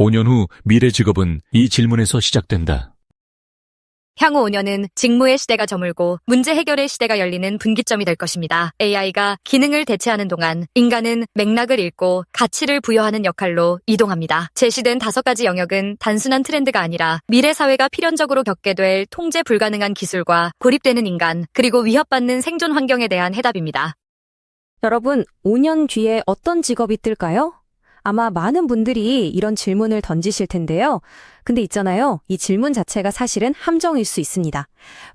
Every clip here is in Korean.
5년 후 미래 직업은 이 질문에서 시작된다. 향후 5년은 직무의 시대가 저물고 문제 해결의 시대가 열리는 분기점이 될 것입니다. AI가 기능을 대체하는 동안 인간은 맥락을 읽고 가치를 부여하는 역할로 이동합니다. 제시된 5가지 영역은 단순한 트렌드가 아니라 미래 사회가 필연적으로 겪게 될 통제 불가능한 기술과 고립되는 인간, 그리고 위협받는 생존 환경에 대한 해답입니다. 여러분, 5년 뒤에 어떤 직업이 뜰까요? 아마 많은 분들이 이런 질문을 던지실 텐데요. 근데 있잖아요. 이 질문 자체가 사실은 함정일 수 있습니다.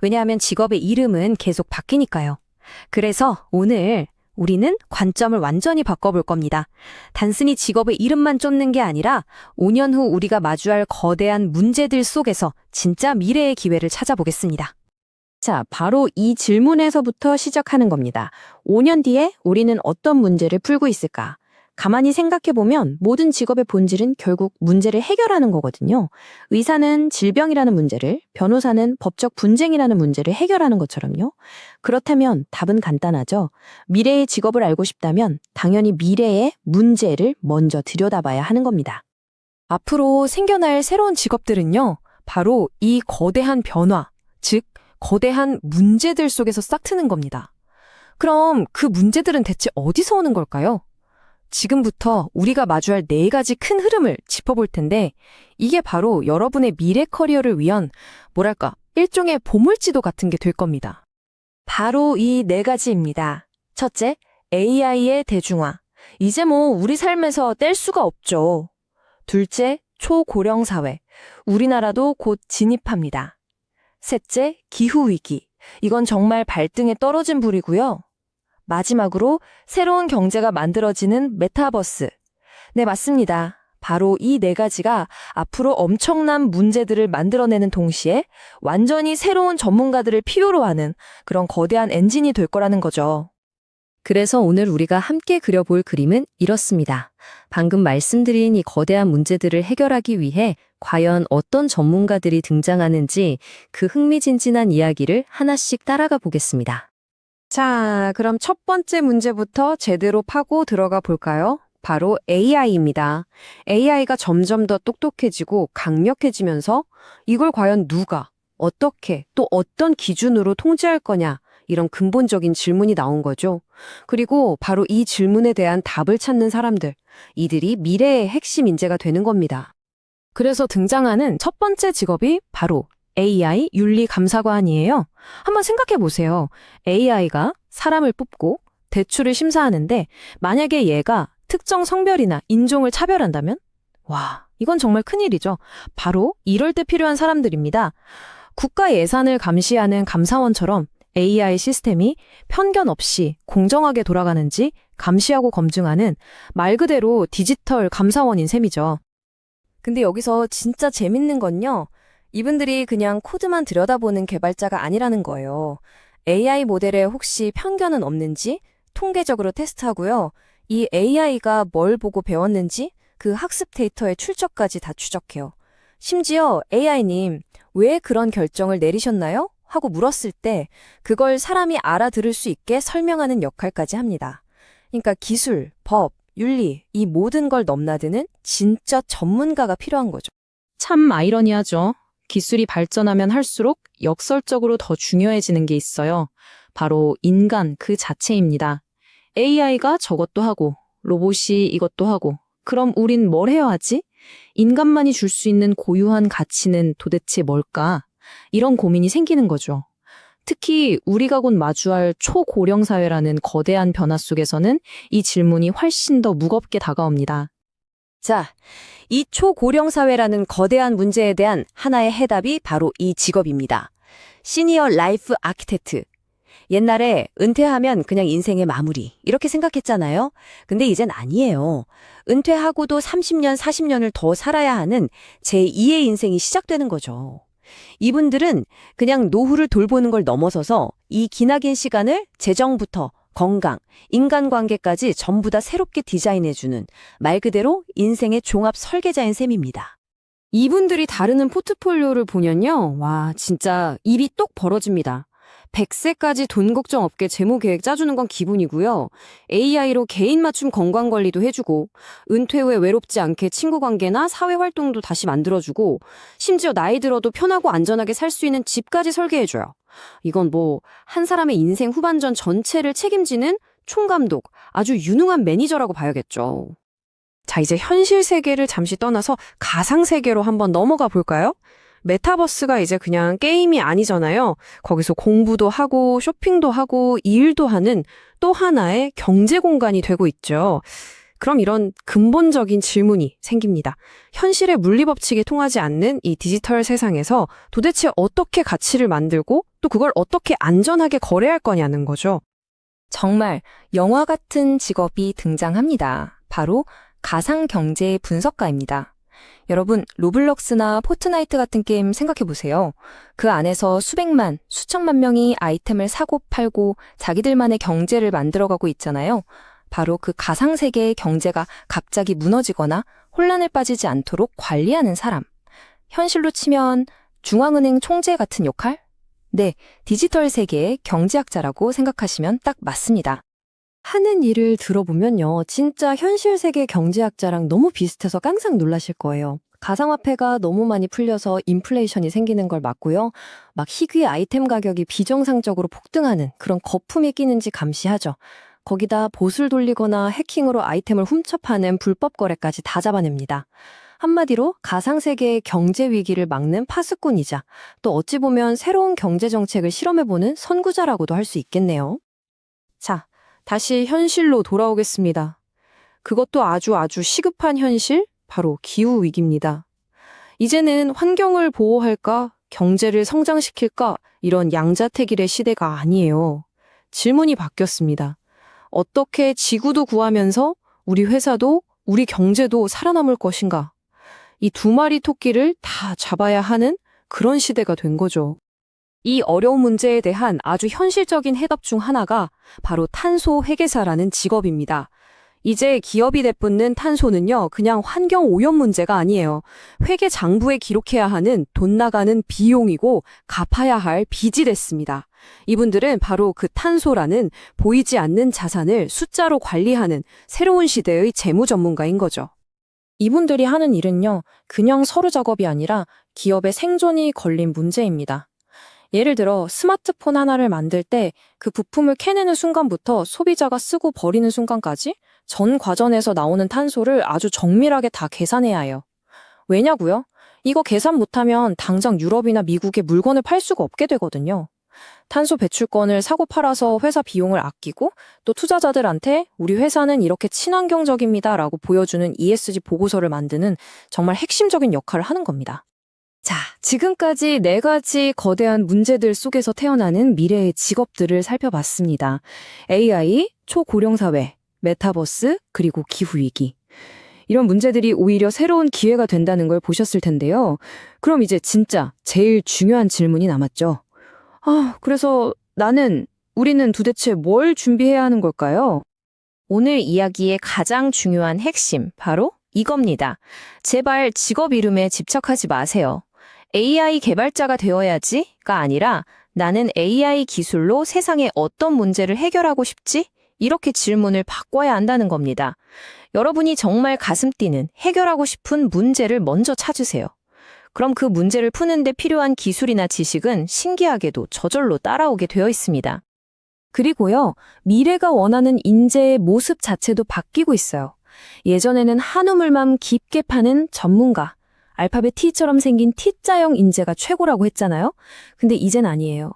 왜냐하면 직업의 이름은 계속 바뀌니까요. 그래서 오늘 우리는 관점을 완전히 바꿔볼 겁니다. 단순히 직업의 이름만 쫓는 게 아니라 5년 후 우리가 마주할 거대한 문제들 속에서 진짜 미래의 기회를 찾아보겠습니다. 자, 바로 이 질문에서부터 시작하는 겁니다. 5년 뒤에 우리는 어떤 문제를 풀고 있을까? 가만히 생각해보면 모든 직업의 본질은 결국 문제를 해결하는 거거든요. 의사는 질병이라는 문제를, 변호사는 법적 분쟁이라는 문제를 해결하는 것처럼요. 그렇다면 답은 간단하죠. 미래의 직업을 알고 싶다면 당연히 미래의 문제를 먼저 들여다봐야 하는 겁니다. 앞으로 생겨날 새로운 직업들은요, 바로 이 거대한 변화, 즉 거대한 문제들 속에서 싹 트는 겁니다. 그럼 그 문제들은 대체 어디서 오는 걸까요? 지금부터 우리가 마주할 4가지 큰 흐름을 짚어볼 텐데 이게 바로 여러분의 미래 커리어를 위한 뭐랄까 일종의 보물지도 같은 게 될 겁니다. 바로 이 4가지입니다. 첫째, AI의 대중화. 이제 우리 삶에서 뗄 수가 없죠. 둘째, 초고령 사회. 우리나라도 곧 진입합니다. 셋째, 기후위기. 이건 정말 발등에 떨어진 불이고요. 마지막으로 새로운 경제가 만들어지는 메타버스. 네, 맞습니다. 바로 이 4가지가 앞으로 엄청난 문제들을 만들어내는 동시에 완전히 새로운 전문가들을 필요로 하는 그런 거대한 엔진이 될 거라는 거죠. 그래서 오늘 우리가 함께 그려볼 그림은 이렇습니다. 방금 말씀드린 이 거대한 문제들을 해결하기 위해 과연 어떤 전문가들이 등장하는지 그 흥미진진한 이야기를 하나씩 따라가 보겠습니다. 자, 그럼 첫 번째 문제부터 제대로 파고 들어가 볼까요? 바로 AI입니다. AI가 점점 더 똑똑해지고 강력해지면서 이걸 과연 누가, 어떻게, 또 어떤 기준으로 통제할 거냐, 이런 근본적인 질문이 나온 거죠. 그리고 바로 이 질문에 대한 답을 찾는 사람들, 이들이 미래의 핵심 인재가 되는 겁니다. 그래서 등장하는 첫 번째 직업이 바로 AI 윤리감사관이에요. 한번 생각해 보세요. AI가 사람을 뽑고 대출을 심사하는데 만약에 얘가 특정 성별이나 인종을 차별한다면? 와, 이건 정말 큰일이죠. 바로 이럴 때 필요한 사람들입니다. 국가 예산을 감시하는 감사원처럼 AI 시스템이 편견 없이 공정하게 돌아가는지 감시하고 검증하는 말 그대로 디지털 감사원인 셈이죠. 근데 여기서 진짜 재밌는 건요. 이분들이 그냥 코드만 들여다보는 개발자가 아니라는 거예요. AI 모델에 혹시 편견은 없는지 통계적으로 테스트하고요. 이 AI가 뭘 보고 배웠는지 그 학습 데이터의 출처까지 다 추적해요. 심지어 AI님, 왜 그런 결정을 내리셨나요? 하고 물었을 때 그걸 사람이 알아들을 수 있게 설명하는 역할까지 합니다. 그러니까 기술, 법, 윤리, 이 모든 걸 넘나드는 진짜 전문가가 필요한 거죠. 참 아이러니하죠. 기술이 발전하면 할수록 역설적으로 더 중요해지는 게 있어요. 바로 인간 그 자체입니다. AI가 저것도 하고 로봇이 이것도 하고 그럼 우린 뭘 해야 하지? 인간만이 줄 수 있는 고유한 가치는 도대체 뭘까? 이런 고민이 생기는 거죠. 특히 우리가 곧 마주할 초고령 사회라는 거대한 변화 속에서는 이 질문이 훨씬 더 무겁게 다가옵니다. 자, 이 초고령 사회라는 거대한 문제에 대한 하나의 해답이 바로 이 직업입니다. 시니어 라이프 아키텍트. 옛날에 은퇴하면 그냥 인생의 마무리 이렇게 생각했잖아요. 근데 이젠 아니에요. 은퇴하고도 30년, 40년을 더 살아야 하는 제2의 인생이 시작되는 거죠. 이분들은 그냥 노후를 돌보는 걸 넘어서서 이 기나긴 시간을 재정부터 건강, 인간관계까지 전부 다 새롭게 디자인해주는 말 그대로 인생의 종합 설계자인 셈입니다. 이분들이 다루는 포트폴리오를 보면요. 와, 진짜 입이 똑 벌어집니다. 100세까지 돈 걱정 없게 재무 계획 짜주는 건 기본이고요. AI로 개인 맞춤 건강 관리도 해주고, 은퇴 후에 외롭지 않게 친구 관계나 사회 활동도 다시 만들어주고, 심지어 나이 들어도 편하고 안전하게 살 수 있는 집까지 설계해줘요. 이건 한 사람의 인생 후반전 전체를 책임지는 총감독, 아주 유능한 매니저라고 봐야겠죠. 자, 이제 현실 세계를 잠시 떠나서 가상 세계로 한번 넘어가 볼까요? 메타버스가 이제 그냥 게임이 아니잖아요. 거기서 공부도 하고 쇼핑도 하고 일도 하는 또 하나의 경제 공간이 되고 있죠. 그럼 이런 근본적인 질문이 생깁니다. 현실의 물리 법칙에 통하지 않는 이 디지털 세상에서 도대체 어떻게 가치를 만들고 또 그걸 어떻게 안전하게 거래할 거냐는 거죠. 정말 영화 같은 직업이 등장합니다. 바로 가상 경제 분석가입니다. 여러분, 로블록스나 포트나이트 같은 게임 생각해보세요. 그 안에서 수백만, 수천만 명이 아이템을 사고 팔고 자기들만의 경제를 만들어가고 있잖아요. 바로 그 가상세계의 경제가 갑자기 무너지거나 혼란에 빠지지 않도록 관리하는 사람. 현실로 치면 중앙은행 총재 같은 역할? 네, 디지털 세계의 경제학자라고 생각하시면 딱 맞습니다. 하는 일을 들어보면요, 진짜 현실 세계 경제학자랑 너무 비슷해서 깜짝 놀라실 거예요. 가상화폐가 너무 많이 풀려서 인플레이션이 생기는 걸 막고요. 막 희귀 아이템 가격이 비정상적으로 폭등하는 그런 거품이 끼는지 감시하죠. 거기다 봇을 돌리거나 해킹으로 아이템을 훔쳐 파는 불법 거래까지 다 잡아냅니다. 한마디로 가상세계의 경제 위기를 막는 파수꾼이자 또 어찌 보면 새로운 경제 정책을 실험해보는 선구자라고도 할 수 있겠네요. 자, 다시 현실로 돌아오겠습니다. 그것도 아주 시급한 현실? 바로 기후위기입니다. 이제는 환경을 보호할까, 경제를 성장시킬까, 이런 양자택일의 시대가 아니에요. 질문이 바뀌었습니다. 어떻게 지구도 구하면서 우리 회사도, 우리 경제도 살아남을 것인가? 이 두 마리 토끼를 다 잡아야 하는 그런 시대가 된 거죠. 이 어려운 문제에 대한 아주 현실적인 해답 중 하나가 바로 탄소 회계사라는 직업입니다. 이제 기업이 내뿜는 탄소는요, 그냥 환경 오염 문제가 아니에요. 회계 장부에 기록해야 하는 돈 나가는 비용이고 갚아야 할 빚이 됐습니다. 이분들은 바로 그 탄소라는 보이지 않는 자산을 숫자로 관리하는 새로운 시대의 재무 전문가인 거죠. 이분들이 하는 일은요, 그냥 서류 작업이 아니라 기업의 생존이 걸린 문제입니다. 예를 들어 스마트폰 하나를 만들 때 그 부품을 캐내는 순간부터 소비자가 쓰고 버리는 순간까지 전 과정에서 나오는 탄소를 아주 정밀하게 다 계산해야 해요. 왜냐고요? 이거 계산 못하면 당장 유럽이나 미국에 물건을 팔 수가 없게 되거든요. 탄소 배출권을 사고 팔아서 회사 비용을 아끼고 또 투자자들한테 우리 회사는 이렇게 친환경적입니다 라고 보여주는 ESG 보고서를 만드는 정말 핵심적인 역할을 하는 겁니다. 자, 지금까지 4가지 거대한 문제들 속에서 태어나는 미래의 직업들을 살펴봤습니다. AI, 초고령사회, 메타버스, 그리고 기후위기. 이런 문제들이 오히려 새로운 기회가 된다는 걸 보셨을 텐데요. 그럼 이제 진짜 제일 중요한 질문이 남았죠. 그래서 우리는 도대체 뭘 준비해야 하는 걸까요? 오늘 이야기의 가장 중요한 핵심, 바로 이겁니다. 제발 직업 이름에 집착하지 마세요. AI 개발자가 되어야지가 아니라 나는 AI 기술로 세상의 어떤 문제를 해결하고 싶지? 이렇게 질문을 바꿔야 한다는 겁니다. 여러분이 정말 가슴 뛰는 해결하고 싶은 문제를 먼저 찾으세요. 그럼 그 문제를 푸는데 필요한 기술이나 지식은 신기하게도 저절로 따라오게 되어 있습니다. 그리고요, 미래가 원하는 인재의 모습 자체도 바뀌고 있어요. 예전에는 한우물만 깊게 파는 전문가, 알파벳 T처럼 생긴 T자형 인재가 최고라고 했잖아요. 근데 이젠 아니에요.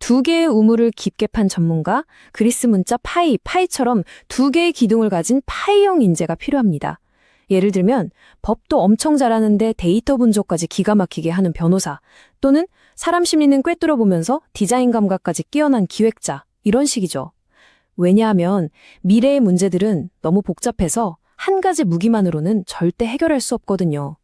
2개의 우물을 깊게 판 전문가, 그리스 문자 파이처럼 2개의 기둥을 가진 파이형 인재가 필요합니다. 예를 들면 법도 엄청 잘하는데 데이터 분석까지 기가 막히게 하는 변호사, 또는 사람 심리는 꿰뚫어 보면서 디자인 감각까지 뛰어난 기획자, 이런 식이죠. 왜냐하면 미래의 문제들은 너무 복잡해서 한 가지 무기만으로는 절대 해결할 수 없거든요.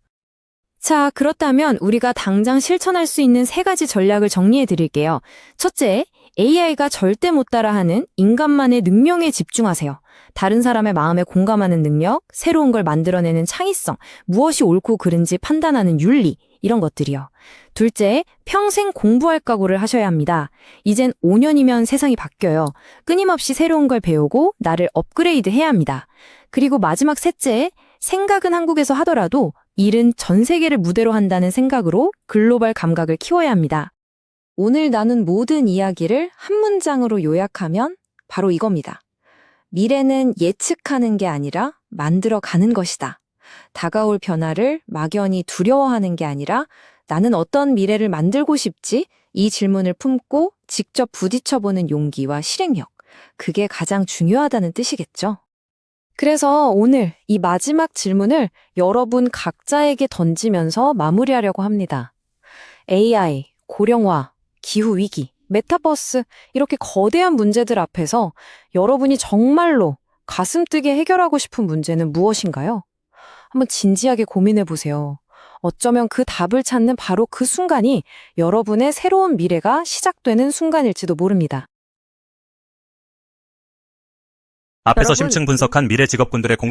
자, 그렇다면 우리가 당장 실천할 수 있는 3가지 전략을 정리해 드릴게요. 첫째, AI가 절대 못 따라하는 인간만의 능력에 집중하세요. 다른 사람의 마음에 공감하는 능력, 새로운 걸 만들어내는 창의성, 무엇이 옳고 그른지 판단하는 윤리, 이런 것들이요. 둘째, 평생 공부할 각오를 하셔야 합니다. 이젠 5년이면 세상이 바뀌어요. 끊임없이 새로운 걸 배우고 나를 업그레이드 해야 합니다. 그리고 마지막 셋째, 생각은 한국에서 하더라도 일은 전 세계를 무대로 한다는 생각으로 글로벌 감각을 키워야 합니다. 오늘 나눈 모든 이야기를 한 문장으로 요약하면 바로 이겁니다. 미래는 예측하는 게 아니라 만들어가는 것이다. 다가올 변화를 막연히 두려워하는 게 아니라 나는 어떤 미래를 만들고 싶지? 이 질문을 품고 직접 부딪혀보는 용기와 실행력. 그게 가장 중요하다는 뜻이겠죠. 그래서 오늘 이 마지막 질문을 여러분 각자에게 던지면서 마무리하려고 합니다. AI, 고령화, 기후위기, 메타버스, 이렇게 거대한 문제들 앞에서 여러분이 정말로 가슴 뜨게 해결하고 싶은 문제는 무엇인가요? 한번 진지하게 고민해 보세요. 어쩌면 그 답을 찾는 바로 그 순간이 여러분의 새로운 미래가 시작되는 순간일지도 모릅니다. 앞에서 여러분, 심층 분석한 미래 직업군들의